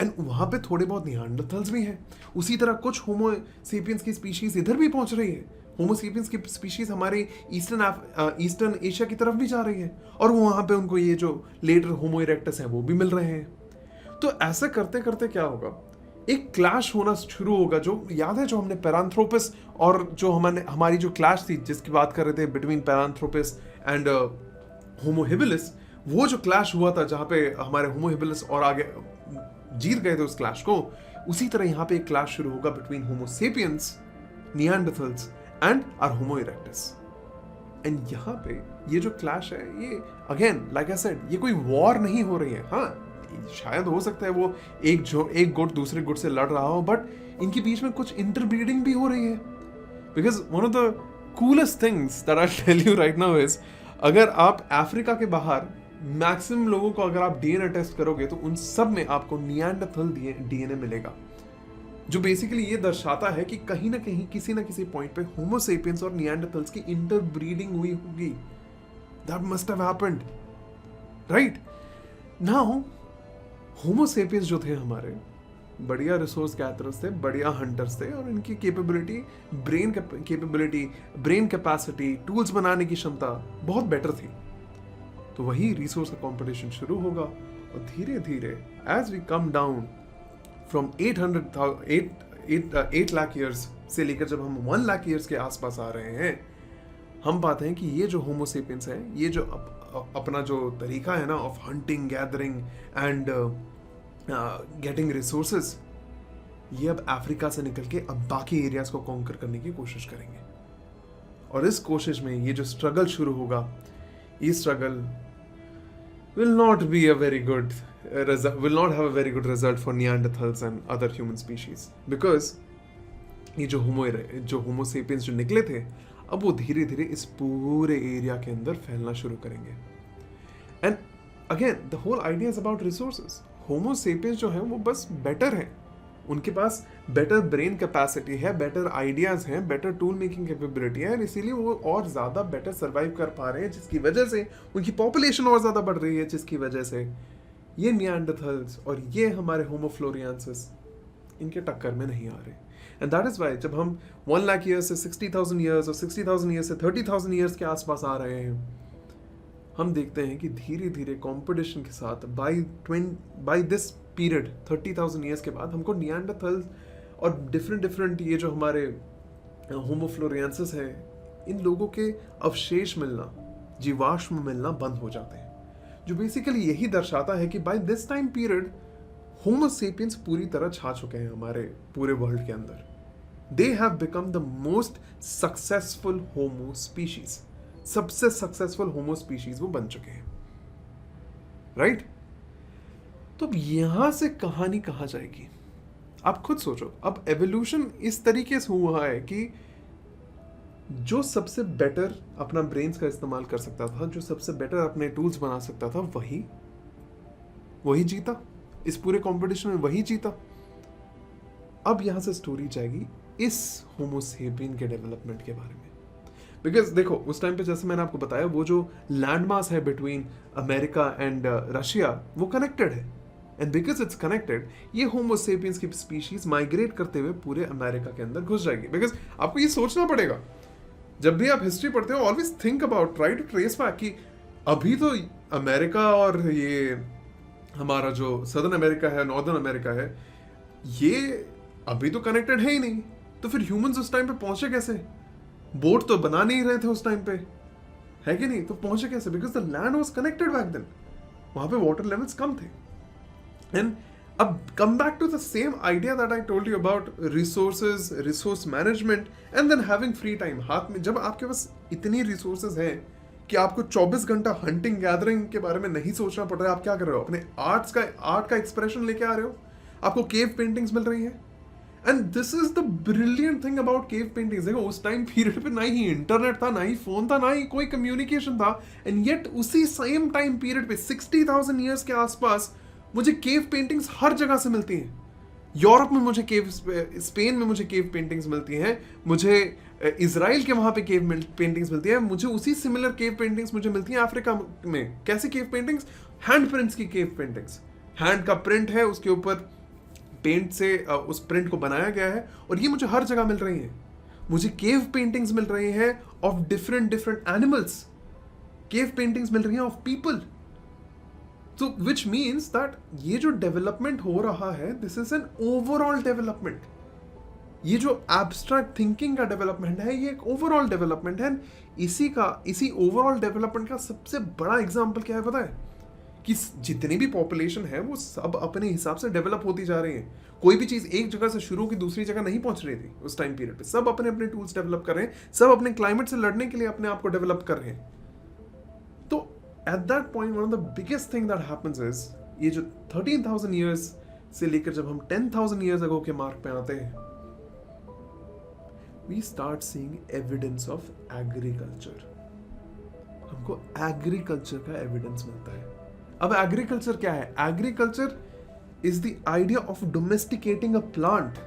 A: एंड वहां पे थोड़े बहुत निएंडरथल्स भी हैं। उसी तरह कुछ होमो सेपियंस की स्पीशीज इधर भी पहुंच रही है। होमो सेपियंस की स्पीशीज हमारे ईस्टर्न एशिया की तरफ भी जा रही है, और वहां पे उनको ये जो लेटर होमो इरेक्टस है वो भी मिल रहे हैं। तो ऐसा करते करते क्या होगा, एक क्लैश होना शुरू होगा। जो याद है, जो हमने पैरांथ्रोपस और जो हमारी जो क्लैश थी जिसकी बात कर रहे थे बिटवीन पैरांथ्रोपस एंड होमो हेबिलिस, वो जो क्लैश हुआ था जहां पे हमारे होमो हेबिलिस और आगे जीत गए थे उस क्लैश को, उसी तरह यहाँ पे एक क्लैश शुरू होगा between Homo sapiens, Neanderthals and or Homo erectus. And यहाँ पे ये जो क्लैश है, ये अगेन लाइक आई सेड, ये कोई वॉर नहीं हो रही है। हाँ, शायद हो सकता है वो एक गुट दूसरे गुट से लड़ रहा हो, बट इनके बीच में कुछ इंटरब्रीडिंग भी हो रही है। Because one of the coolest things that I tell you right now is, अगर आप अफ्रीका के बाहर मैक्सिमम लोगों को अगर आप डीएनए टेस्ट करोगे तो उन सब में आपको निएंडरथल डीएनए मिलेगा, जो बेसिकली ये दर्शाता है कि कहीं ना कहीं किसी ना किसी पॉइंट पे होमो सेपियंस और निएंडरथल्स की इंटरब्रीडिंग हुई होगी। That must have happened, right? Now homo sapiens जो थे हमारे, बढ़िया रिसोर्स गैदरर्स थे, बढ़िया हंटर्स थे, और इनकी कैपेबिलिटी, ब्रेन कैपेसिटी, टूल्स बनाने की क्षमता बहुत बेटर थी। तो वही रिसोर्स का कंपटीशन शुरू होगा, और धीरे धीरे as we come down from 8 lakh years से लेकर जब हम 1 लाख ईयर्स के आसपास आ रहे हैं, हम पाते हैं कि ये जो होमो सेपियंस है, ये जो अपना जो तरीका है ना of hunting, gathering and getting resources, ये अब अफ्रीका से निकल के अब बाकी एरियाज को कॉन्कर करने की कोशिश करेंगे। और इस कोशिश में ये जो स्ट्रगल शुरू होगा, ये struggle will not have a very good result for Neanderthals and other human species, because ये जो होमो सेपियंस जो निकले थे, अब वो धीरे धीरे इस पूरे एरिया के अंदर फैलना शुरू करेंगे। And again the whole idea is about resources. Homo sapiens जो है वो बस बेटर है, उनके पास बेटर ब्रेन कैपेसिटी है, बेटर आइडियाज हैं, बेटर टूल मेकिंग कैपेबिलिटी है, इसीलिए वो और ज्यादा बेटर सर्वाइव कर पा रहे हैं, जिसकी वजह से उनकी पॉपुलेशन और ज्यादा बढ़ रही है, जिसकी वजह से ये निएंडरथल्स और ये हमारे होमो फ्लोरियंसिस इनके टक्कर में नहीं आ रहे। एंड दैट इज वाई जब हम 1 लाख ईयर्स से 60,000 ईयर्स और 60,000 ईयर्स से 30,000 ईयर्स के आसपास आ रहे हैं, हम देखते हैं कि धीरे धीरे कंपटीशन के साथ बाय दिस पीरियड 30,000 ईयर्स के बाद हमको निएंडरथल्स और डिफरेंट ये जो हमारे होमो फ्लोरियंसिस है, इन लोगों के अवशेष मिलना, जीवाश्म मिलना बंद हो जाते हैं, जो बेसिकली यही दर्शाता है कि by this time period Homo sapiens पूरी तरह छा चुके हैं हमारे पूरे वर्ल्ड के अंदर। They have become the most successful homo species, सबसे सक्सेसफुल होमो स्पीशीज वो बन चुके हैं, राइट? तो अब यहां से कहानी कहां जाएगी, आप खुद सोचो। अब एवोल्यूशन इस तरीके से हुआ है कि जो सबसे बेटर अपना ब्रेन्स का इस्तेमाल कर सकता था, जो सबसे बेटर अपने टूल्स बना सकता था, वही जीता इस पूरे कंपटीशन में, वही जीता। अब यहां से स्टोरी जाएगी इस होमो सेपियन के डेवलपमेंट के बारे में। बिकॉज देखो, उस टाइम पे जैसे मैंने आपको बताया, वो जो लैंड मास है बिटवीन अमेरिका एंड रशिया, वो कनेक्टेड है, एंड बिकॉज इट्स कनेक्टेड, ये होमो सेपियंस की स्पीशीज माइग्रेट करते हुए पूरे अमेरिका के अंदर घुस जाएगी। बिकॉज आपको ये सोचना पड़ेगा, जब भी आप हिस्ट्री पढ़ते हो, always think about, try to trace back कि अभी तो अमेरिका और ये हमारा जो सदर्न अमेरिका है, नॉर्दर्न अमेरिका है, ये अभी तो कनेक्टेड है ही नहीं, तो फिर ह्यूमंस उस टाइम पे पहुंचे कैसे? बोट तो बना नहीं रहे थे उस टाइम पे, है कि नहीं? तो पहुंचे कैसे? Because the land was connected back then, वहां पे वाटर लेवल्स कम थे। एंड अब come back to the same idea that I told you about resources, resource management and then having free time. हाथ में जब आपके पास इतनी रिसोर्सेज हैं कि आपको 24 घंटा हंटिंग गैदरिंग के बारे में नहीं सोचना पड़ रहा है, आप क्या कर रहे हो? अपने आर्ट का एक्सप्रेशन लेके आ रहे हो, आपको केव पेंटिंग्स मिल रही है। And this is the brilliant thing about cave paintings. देखो, उस टाइम पीरियड पे ना ही इंटरनेट था, ना ही फोन था, ना ही कोई कम्युनिकेशन था, एंड येट उसी सेम टाइम पीरियड पे 60,000 ईयर्स के आसपास मुझे केव पेंटिंग्स हर जगह से मिलती हैं। यूरोप में मुझे केव, स्पेन में मुझे केव पेंटिंग्स मिलती हैं, मुझे इजराइल के वहां पे केव पेंटिंग्स मिलती है, मुझे उसी सिमिलर केव पेंटिंग्स मुझे मिलती हैं अफ्रीका में। कैसी केव पेंटिंग्स? हैंड प्रिंट्स की केव पेंटिंग्स। हैंड का प्रिंट है, उसके ऊपर पेंट से उस प्रिंट को बनाया गया है, और ये मुझे हर जगह मिल रही हैं। मुझे केव पेंटिंग्स मिल रही हैं of different animals, cave paintings मिल रही हैं of people. So which means that ये जो डेवलपमेंट हो रहा है, this is an overall development. ये जो एब्स्ट्रैक्ट थिंकिंग का डेवलपमेंट है, ये एक ओवरऑल डेवलपमेंट है। इसी ओवरऑल डेवलपमेंट का सबसे बड़ा एग्जांपल क्या है पता है? कि जितनी भी पॉपुलेशन है वो सब अपने हिसाब से डेवलप होती जा रही है। कोई भी चीज एक जगह से शुरू की दूसरी जगह नहीं पहुंच रही थी उस टाइम पीरियड पे। सब अपने अपने टूल्स डेवलप कर रहे हैं, सब अपने क्लाइमेट से लड़ने के लिए अपने आप को डेवलप कर रहे हैं। तो at that point one of the biggest thing that happens is, ये जो 13,000 ईयर्स से लेकर जब हम 10,000 ईयर्स अगो के मार्क पे आते हैं, we start seeing evidence of agriculture. हमको एग्रीकल्चर का एविडेंस मिलता है। अब एग्रीकल्चर क्या है? Agriculture is the idea of domesticating a plant.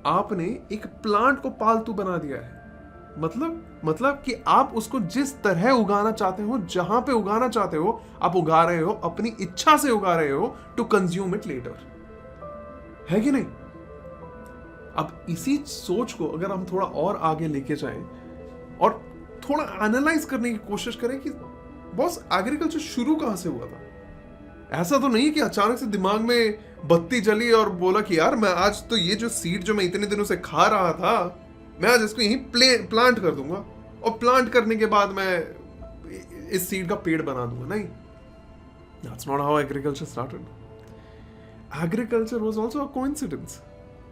A: आपने एक प्लांट को पालतू बना दिया है। मतलब कि आप उसको जिस तरह उगाना चाहते हो, जहां पे उगाना चाहते हो, आप उगा रहे हो, अपनी इच्छा से उगा रहे हो टू कंज्यूम इट लेटर, है कि नहीं? अब इसी सोच को अगर हम थोड़ा और आगे लेके जाएं और थोड़ा एनालाइज करने की कोशिश करें कि बॉस एग्रीकल्चर शुरू कहां से हुआ था। ऐसा तो नहीं कि अचानक से दिमाग में बत्ती जली और बोला कि यार मैं आज तो ये जो सीड जो मैं इतने दिनों से खा रहा था, मैं आज इसको यहीं प्लांट कर दूंगा और प्लांट करने के बाद मैं इस सीड का पेड़ बना दूंगा। नहीं, that's not how agriculture started. Agriculture was also a coincidence.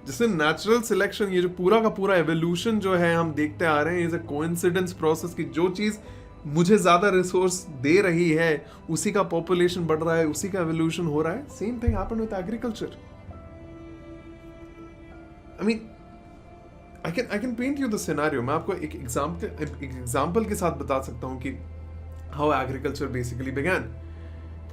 A: जैसे नेचुरल सिलेक्शन, ये जो पूरा का पूरा एवोल्यूशन जो है हम देखते आ रहे हैं, इज अ कोइंसिडेंस प्रोसेस की जो चीज मुझे ज्यादा रिसोर्स दे रही है उसी का पॉपुलेशन बढ़ रहा है, उसी का एवोल्यूशन हो रहा है। Same thing happened with agriculture. I mean I can paint you the scenario. मैं आपको एक एग्जांपल के साथ बता सकता हूं कि हाउ एग्रीकल्चर बेसिकली बिगैन।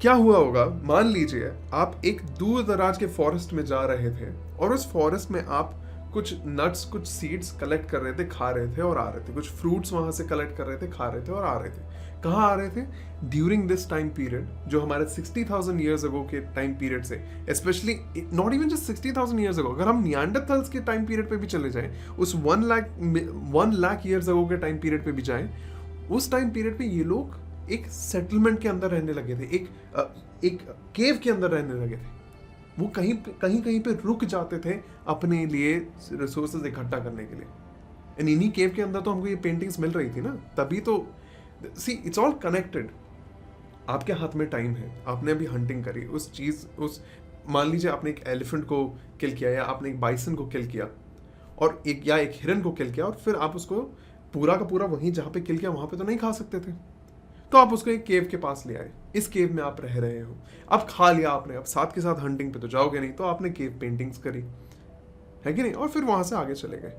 A: क्या हुआ होगा, मान लीजिए आप एक दूर दराज के फॉरेस्ट में जा रहे थे और उस फॉरेस्ट में आप कुछ नट्स, कुछ सीड्स कलेक्ट कर रहे थे, खा रहे थे और आ रहे थे। कुछ फ्रूट्स वहां से कलेक्ट कर रहे थे, खा रहे थे और आ रहे थे। कहाँ आ रहे थे? ड्यूरिंग दिस टाइम पीरियड, जो हमारे 60,000 ईयर्स अगो के टाइम पीरियड से, specially not even just 60,000 years ago, अगर हम नियांडरथल्स के टाइम पीरियड पे भी चले जाएं, उस 1 लाख ईयर्स अगो के टाइम पीरियड पे भी जाएं, उस टाइम पीरियड पे ये लोग एक सेटलमेंट के अंदर रहने लगे थे, एक केव के अंदर रहने लगे थे। वो कहीं पे रुक जाते थे अपने लिए रिसोर्सेज इकट्ठा करने के लिए। इन्हीं केव के अंदर तो हमको ये पेंटिंग्स मिल रही थी ना, तभी तो सी इट्स ऑल कनेक्टेड। आपके हाथ में टाइम है, आपने अभी हंटिंग करी, उस मान लीजिए आपने एक एलिफेंट को किल किया या आपने एक बाइसन को किल किया और एक हिरन को किल किया, और फिर आप उसको पूरा का पूरा वहीं जहां पे किल किया वहां पे तो नहीं खा सकते थे, तो आप उसको एक केव के पास ले आए। इस केव में आप रह रहे हो, अब खा लिया आपने, अब साथ के साथ हंटिंग पे तो जाओगे नहीं, तो आपने केव पेंटिंग्स करी, है कि नहीं, और फिर वहां से आगे चले गए।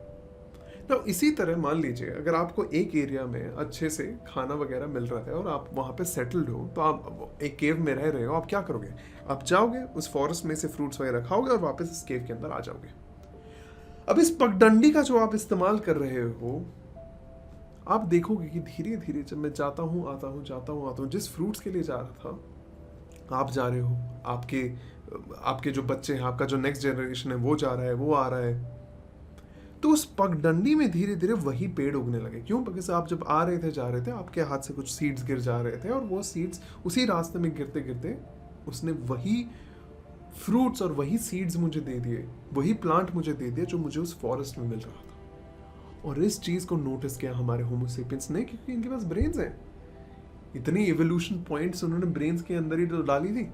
A: तो इसी तरह मान लीजिए अगर आपको एक एरिया में अच्छे से खाना वगैरह मिल रहा है और आप वहां पे सेटल्ड हो, तो आप एक केव में रह रहे हो, आप क्या करोगे? आप जाओगे उस फॉरेस्ट में से फ्रूट्स वगैरह खाओगे और वापस इस केव के अंदर आ जाओगे। अब इस पगडंडी का जो आप इस्तेमाल कर रहे हो, आप देखोगे कि धीरे धीरे जब मैं जाता हूँ आता हूँ, जिस फ्रूट्स के लिए जा रहा था आप जा रहे हो, आपके जो बच्चे हैं, आपका जो नेक्स्ट जनरेशन है वो जा रहा है, वो आ रहा है, तो उस पगडंडी में धीरे धीरे वही पेड़ उगने लगे। क्यों? बिकॉज आप जब आ रहे थे, जा रहे थे, आपके हाथ से कुछ सीड्स गिर जा रहे थे और वो सीड्स उसी रास्ते में गिरते गिरते उसने वही फ्रूट्स और वही सीड्स मुझे दे दिए, वही प्लांट मुझे दे दिया जो मुझे उस फॉरेस्ट में मिल रहा था। और इस चीज को नोटिस किया हमारे होमो सेपियंस ने, क्योंकि इनके पास ब्रेन्स हैं। इतनी इवोल्यूशन पॉइंट्स उन्होंने ब्रेन्स के अंदर ही तो डाली थी,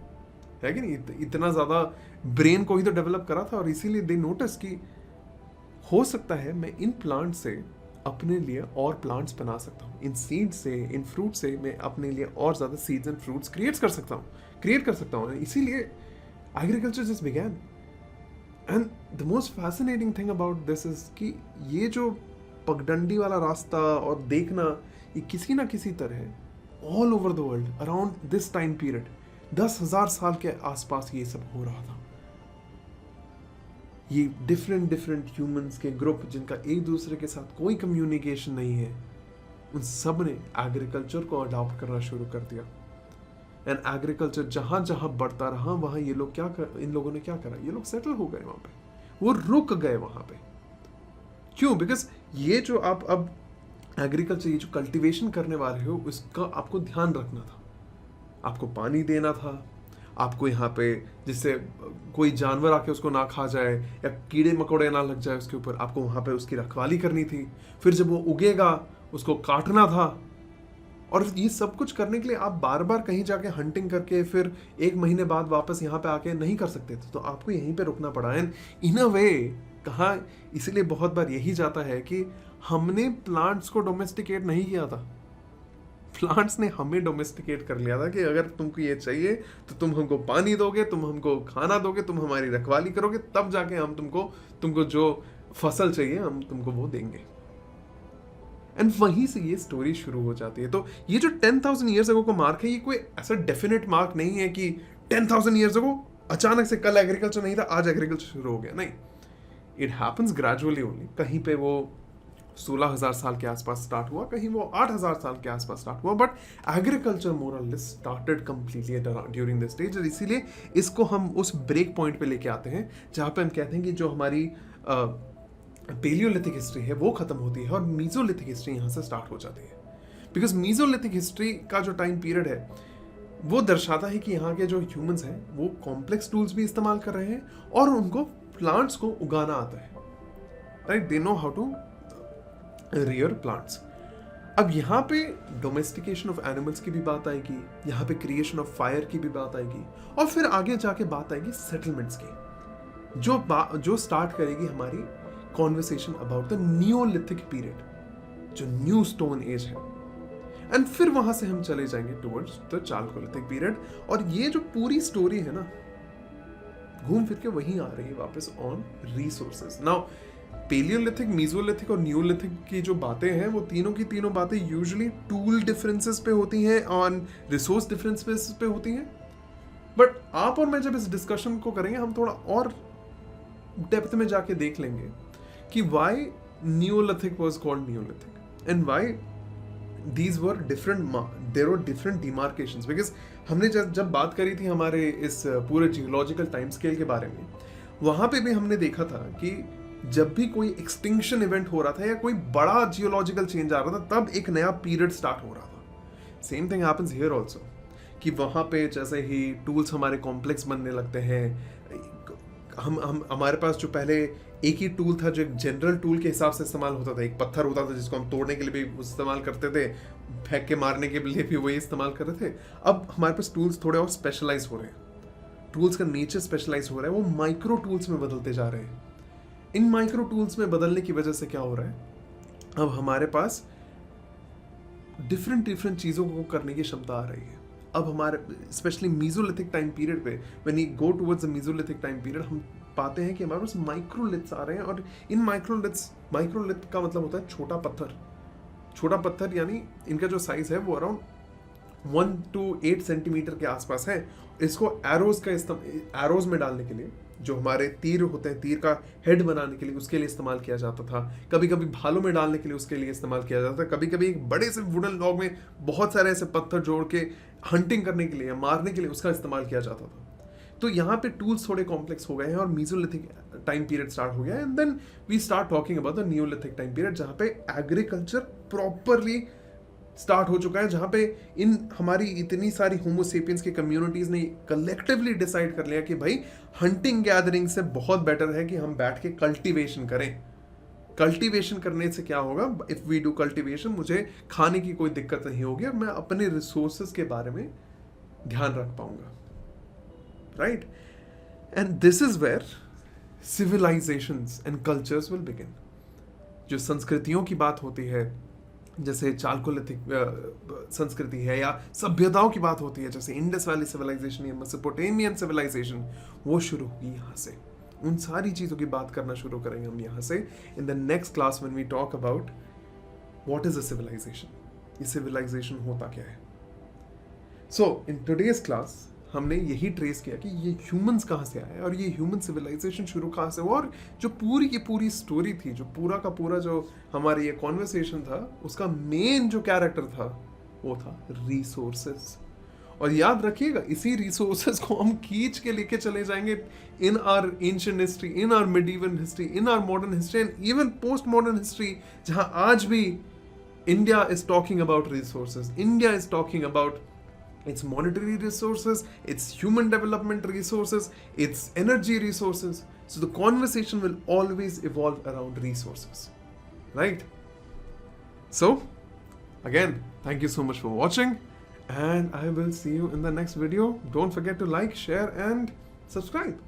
A: है कि नहीं? इतना ज्यादा ब्रेन को ही तो डेवलप करा था, और इसीलिए दे नोटिस कि हो सकता है मैं इन प्लांट से अपने लिए और प्लांट्स बना सकता हूँ, इन सीड से, इन फ्रूट से मैं अपने लिए और ज्यादा सीड्स एंड फ्रूट्स क्रिएट कर सकता हूँ। इसीलिए agriculture just began. And the most fascinating thing about this is कि ये जो पगडंडी वाला रास्ता और देखना, ये किसी ना किसी तरह all over the world around this time period 10,000 साल के आसपास ये सब हो रहा था। ये डिफरेंट ह्यूमंस के ग्रुप जिनका एक दूसरे के साथ कोई कम्युनिकेशन नहीं है, उन सब ने एग्रीकल्चर को अडॉप्ट करना शुरू कर दिया। एंड एग्रीकल्चर जहां जहां बढ़ता रहा, वहां इन लोगों ने क्या करा? ये लोग सेटल हो गए वहां पे, वो रुक गए वहां पे। क्यों? बिकॉज ये जो आप अब एग्रीकल्चर, ये जो कल्टीवेशन करने वाले हो, उसका आपको ध्यान रखना था, आपको पानी देना था, आपको यहाँ पे जिससे कोई जानवर आके उसको ना खा जाए या कीड़े मकोड़े ना लग जाए उसके ऊपर, आपको वहाँ पे उसकी रखवाली करनी थी। फिर जब वो उगेगा उसको काटना था, और ये सब कुछ करने के लिए आप बार बार कहीं जाके हंटिंग करके फिर 1 महीने बाद वापस यहाँ पे आके नहीं कर सकते थे, तो आपको यहीं पे रुकना पड़ा। एंड इन अ वे कहा, इसीलिए बहुत बार यही जाता है कि हमने प्लांट्स को डोमेस्टिकेट नहीं किया था, प्लांट्स ने हमें डोमेस्टिकेट कर लिया था कि अगर तुमको ये चाहिए तो तुम हमको पानी दोगे, तुम हमको खाना दोगे, तुम हमारी रखवाली करोगे, तब जाके हम तुमको जो फसल चाहिए हम तुमको वो देंगे। एंड वहीं से ये स्टोरी शुरू हो जाती है। तो ये जो 10,000 ईयर्स अगो का मार्क है, ये कोई ऐसा डेफिनेट मार्क नहीं है कि 10,000 ईयर्स अगो अचानक से कल एग्रीकल्चर नहीं था, आज एग्रीकल्चर शुरू हो गया, नहीं। It happens gradually only. कहीं पे वो 16,000 साल के आसपास स्टार्ट हुआ, कहीं वो 8,000 साल के आसपास स्टार्ट हुआ, बट एग्रीकल्चर मोर और less started completely during this stage. और इसीलिए इसको हम उस ब्रेक पॉइंट पे लेके आते हैं जहां पे हम कहते हैं कि जो हमारी पेलियोलिथिक हिस्ट्री है वो खत्म होती है और मीजोलिथिक हिस्ट्री यहां से स्टार्ट हो जाती है। बिकॉज मीजोलिथिक हिस्ट्री का जो टाइम पीरियड है वो दर्शाता है कि यहाँ के जो ह्यूमंस हैं वो कॉम्प्लेक्स टूल्स भी इस्तेमाल कर रहे हैं और उनको प्लांट्स को उगाना आता है, right. They know how to rear plants. अब यहाँ पे डोमेस्टिकेशन ऑफ एनिमल्स की भी बात आएगी, यहाँ पे क्रिएशन ऑफ फायर की भी बात आएगी, और फिर आगे जाके बात आएगी सेटलमेंट्स की, जो स्टार्ट करेगी हमारी conversation about the Neolithic period, जो न्यू स्टोन एज है। एंड फिर वहां से हम चले जाएंगे टुवर्ड्स द चालकोलिथिक पीरियड। और ये जो पूरी स्टोरी है ना, घूम फिर के वहीं आ रही है वापस on resources. Now palaeolithic, mesolithic और न्यूलिथिक की जो बातें हैं वो तीनों की तीनों बातें यूजुअली टूल डिफरेंसेस पे होती हैं, ऑन रिसोर्स डिफरेंसेस पे होती हैं। बट आप और मैं जब इस डिस्कशन को करेंगे हम थोड़ा और डेप्थ में जाके देख लेंगे कि why Neolithic was called Neolithic and why these were different, there were different demarcations। because हमने जब बात करी थी हमारे इस पूरे जियोलॉजिकल टाइम स्केल के बारे में, वहां पे भी हमने देखा था कि जब भी कोई एक्सटिंक्शन इवेंट हो रहा था या कोई बड़ा जियोलॉजिकल चेंज आ रहा था, तब एक नया पीरियड स्टार्ट हो रहा था। Same thing happens here also, कि वहां पे जैसे ही टूल्स हमारे कॉम्प्लेक्स बनने लगते हैं, हम हमारे पास जो पहले एक ही टूल था जो एक जनरल टूल के हिसाब से इस्तेमाल होता था, एक पत्थर होता था जिसको हम तोड़ने के लिए भी इस्तेमाल करते थे, फेंक के मारने के लिए भी वही इस्तेमाल कर रहे थे। अब हमारे पास टूल्स थोड़े और स्पेशलाइज हो रहे हैं, टूल्स का नेचर स्पेशलाइज हो रहा है, वो माइक्रो टूल्स में बदलते जा रहे हैं। इन माइक्रो टूल्स में बदलने की वजह से क्या हो रहा है, अब हमारे पास डिफरेंट चीज़ों को करने की क्षमता आ रही है। अब हमारे स्पेशली मीजोलिथिक टाइम पीरियड पे, when we go towards the mesolithic time period, हम पाते हैं कि हमारे पास माइक्रोलिथ्स आ रहे हैं। और इन माइक्रोलिथ का मतलब होता है छोटा पत्थर, यानी इनका जो साइज है वो अराउंड 1 to 8 सेंटीमीटर के आसपास है। इसको एरोज में डालने के लिए, जो हमारे तीर होते हैं, तीर का हेड बनाने के लिए उसके लिए इस्तेमाल किया जाता था, कभी कभी भालों में डालने के लिए उसके लिए इस्तेमाल किया जाता था, कभी कभी एक बड़े से वुडन लॉग में बहुत सारे ऐसे पत्थर जोड़ के हंटिंग करने के लिए या मारने के लिए उसका इस्तेमाल किया जाता था। तो यहाँ पे टूल्स थोड़े कॉम्प्लेक्स हो गए हैं और मीजोलिथिक टाइम पीरियड स्टार्ट हो गया है। And then we start talking about the neolithic time period, जहाँ पे एग्रीकल्चर प्रॉपरली स्टार्ट हो चुका है, जहाँ पे इन हमारी इतनी सारी होमोसेपियंस की कम्युनिटीज ने कलेक्टिवली डिसाइड कर लिया कि भाई हंटिंग गैदरिंग से बहुत बेटर है कि हम बैठ के कल्टीवेशन करें। कल्टीवेशन करने से क्या होगा, इफ वी डू कल्टीवेशन, मुझे खाने की कोई दिक्कत नहीं होगी और मैं अपने रिसोर्सेज के बारे में ध्यान रख पाऊंगा, right. And this is where civilisations and cultures will begin. जो संस्कृतियों की बात होती है, जैसे चालकोलिथिक संस्कृति है, या सभ्यताओं की बात होती है जैसे इंडस वैली सिविलाइजेशन या मेसोपोटामियन सिविलाइजेशन, वो शुरू होगी यहाँ से। उन सारी चीज़ों की बात करना शुरू करेंगे हम यहाँ से in the next class when we talk about what is a civilisation, ये सिविलाइजेशन होता क्या है। सो इन टुडेज क्लास हमने यही ट्रेस किया कि ये ह्यूमंस कहाँ से आए और ये ह्यूमन सिविलाइजेशन शुरू कहाँ से हुआ, और जो पूरी की पूरी स्टोरी थी, जो पूरा का पूरा जो हमारी ये कॉन्वर्सेशन था, उसका मेन जो कैरेक्टर था वो था रिसोर्सेज। और याद रखिएगा, इसी रिसोर्सेज को हम खींच के लेके चले जाएंगे in our ancient history, in our medieval history, in our modern history and even post modern history, जहां आज भी India is talking about resources. India is talking about its monetary resources, its human development resources, its energy resources. So the conversation will always evolve around resources, right? So again, Thank you so much for watching, and I will see you in the next video. Don't forget to like, share, and subscribe.